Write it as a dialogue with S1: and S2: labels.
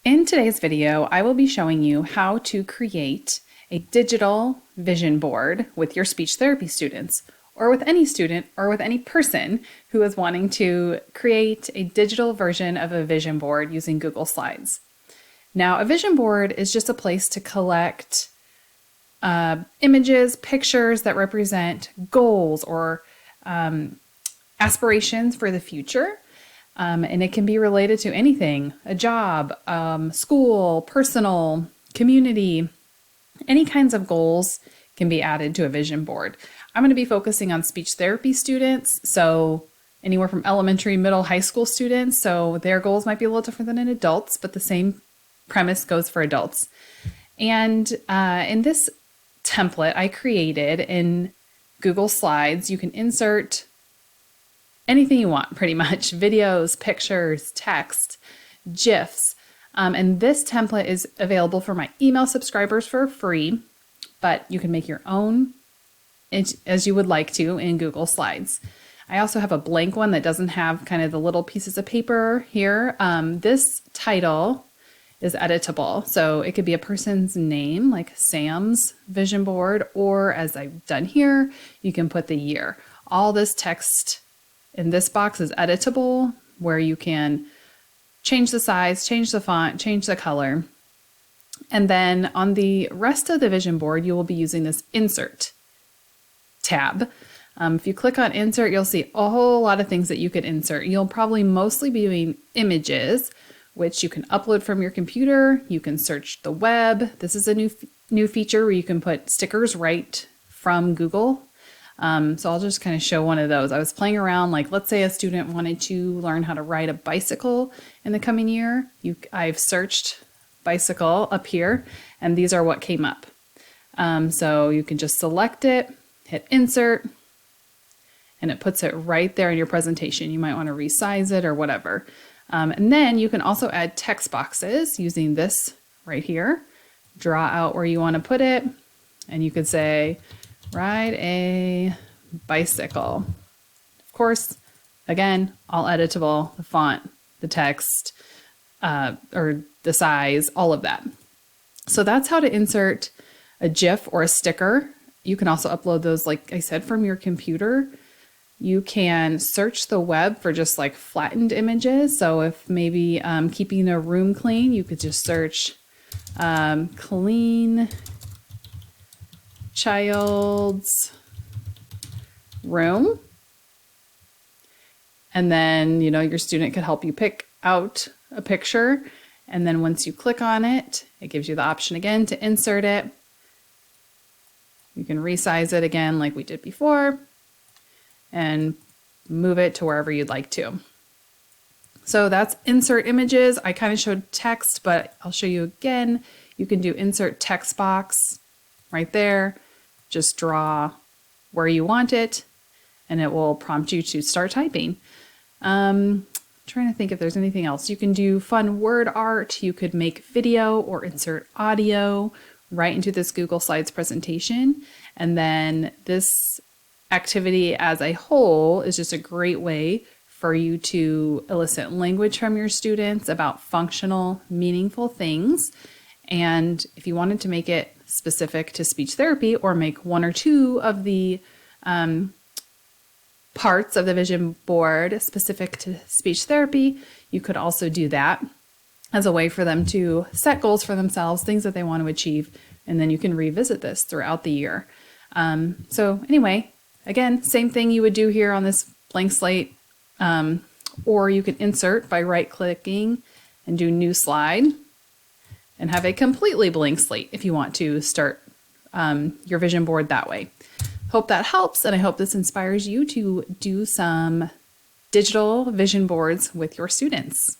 S1: In today's video, I will be showing you how to create a digital vision board with your speech therapy students, or with any student or with any person who is wanting to create a digital version of a vision board using Google Slides. Now, a vision board is just a place to collect images, pictures that represent goals or aspirations for the future. And it can be related to anything, a job, school, personal, community, any kinds of goals can be added to a vision board. I'm going to be focusing on speech therapy students, so anywhere from elementary, middle, high school students. So their goals might be a little different than in adults, but the same premise goes for adults. And in this template I created in Google Slides, you can insert anything you want, pretty much. Videos, pictures, text, GIFs. And this template is available for my email subscribers for free, but you can make your own as you would like to in Google Slides. I also have a blank one that doesn't have kind of the little pieces of paper here. This title is editable, so it could be a person's name, like Sam's vision board, or as I've done here, you can put the year. All this text in this box is editable, where you can change the size, change the font, change the color. And then on the rest of the vision board, you will be using this Insert tab. If you click on Insert, you'll see a whole lot of things that you could insert. You'll probably mostly be doing images, which you can upload from your computer. You can search the web. This is a new feature where you can put stickers right from Google. So I'll just kind of show one of those. I was playing around, like let's say a student wanted to learn how to ride a bicycle in the coming year. I've searched bicycle up here, and these are what came up. So you can just select it, hit Insert, and it puts it right there in your presentation. You might want to resize it or whatever. And then you can also add text boxes using this right here. Draw out where you want to put it, and you could say, ride a bicycle. Of course, again, all editable, the font, the text, or the size, all of that. So that's how to insert a GIF or a sticker. You can also upload those, like I said, from your computer. You can search the web for just like flattened images. So if maybe keeping a room clean, you could just search clean child's room. And then, your student could help you pick out a picture. And then once you click on it, it gives you the option again to insert it. You can resize it again like we did before and move it to wherever you'd like to. So that's insert images. I kind of showed text, but I'll show you again. You can do insert text box right there. Just draw where you want it, and it will prompt you to start typing. Trying to think if there's anything else. You can do fun word art. You could make video or insert audio right into this Google Slides presentation. And then this activity as a whole is just a great way for you to elicit language from your students about functional, meaningful things. And if you wanted to make it specific to speech therapy, or make one or two of the parts of the vision board specific to speech therapy, you could also do that as a way for them to set goals for themselves, things that they want to achieve, and then you can revisit this throughout the year. So anyway, again, same thing you would do here on this blank slate, or you can insert by right-clicking and do New Slide, and have a completely blank slate if you want to start your vision board that way. Hope that helps, and I hope this inspires you to do some digital vision boards with your students.